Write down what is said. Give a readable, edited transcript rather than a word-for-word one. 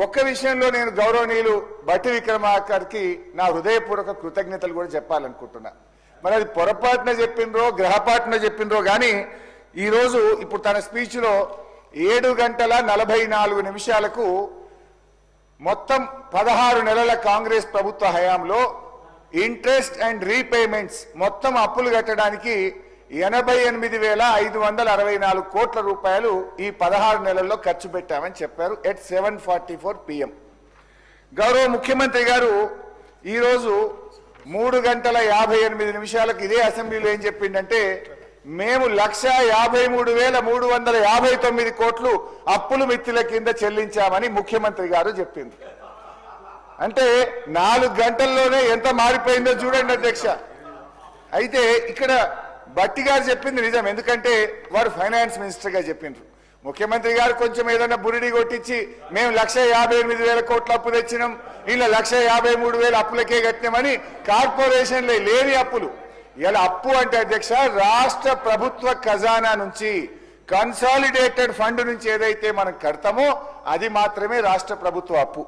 ఒక్క విషయంలో నేను గౌరవనీయులు బట్టి విక్రమార్కకి నా హృదయపూర్వక కృతజ్ఞతలు కూడా చెప్పాలనుకుంటున్నా. మరి అది పొరపాటున చెప్పిండ్రో గ్రహపాటున చెప్పిండ్రో కానీ ఈరోజు ఇప్పుడు తన స్పీచ్లో 7 గంటల 44 నిమిషాలకు మొత్తం 16 నెలల కాంగ్రెస్ ప్రభుత్వ హయాంలో ఇంట్రెస్ట్ అండ్ రీపేమెంట్స్ మొత్తం అప్పులు కట్టడానికి 88,564 కోట్ల రూపాయలు ఈ 16 నెలల్లో ఖర్చు పెట్టామని చెప్పారు ఎట్ 7:44 PM. గౌరవ ముఖ్యమంత్రి గారు ఈరోజు 3 గంటల 58 నిమిషాలకు ఇదే అసెంబ్లీలో ఏం చెప్పిండంటే మేము 1,53,359 కోట్లు అప్పులు మిత్తుల కింద చెల్లించామని ముఖ్యమంత్రి గారు చెప్పింది. అంటే 4 గంటల్లోనే ఎంత మారిపోయిందో చూడండి అధ్యక్ష. అయితే ఇక్కడ బట్టి గారు చెప్పింది నిజం, ఎందుకంటే వారు ఫైనాన్స్ మినిస్టర్ గా చెప్పిండ్రు. ముఖ్యమంత్రి గారు కొంచెం ఏదైనా బురిడి కొట్టించి మేము 1,58,000 కోట్ల అప్పు తెచ్చినాం, ఇలా 1,53,000 అప్పులకే కట్టినామని కార్పొరేషన్లో లేని అప్పులు ఇలా అప్పు అంటే అధ్యక్ష రాష్ట్ర ప్రభుత్వ ఖజానా నుంచి కన్సాలిడేటెడ్ ఫండ్ నుంచి ఏదైతే మనం కడతామో అది మాత్రమే రాష్ట్ర ప్రభుత్వ అప్పు.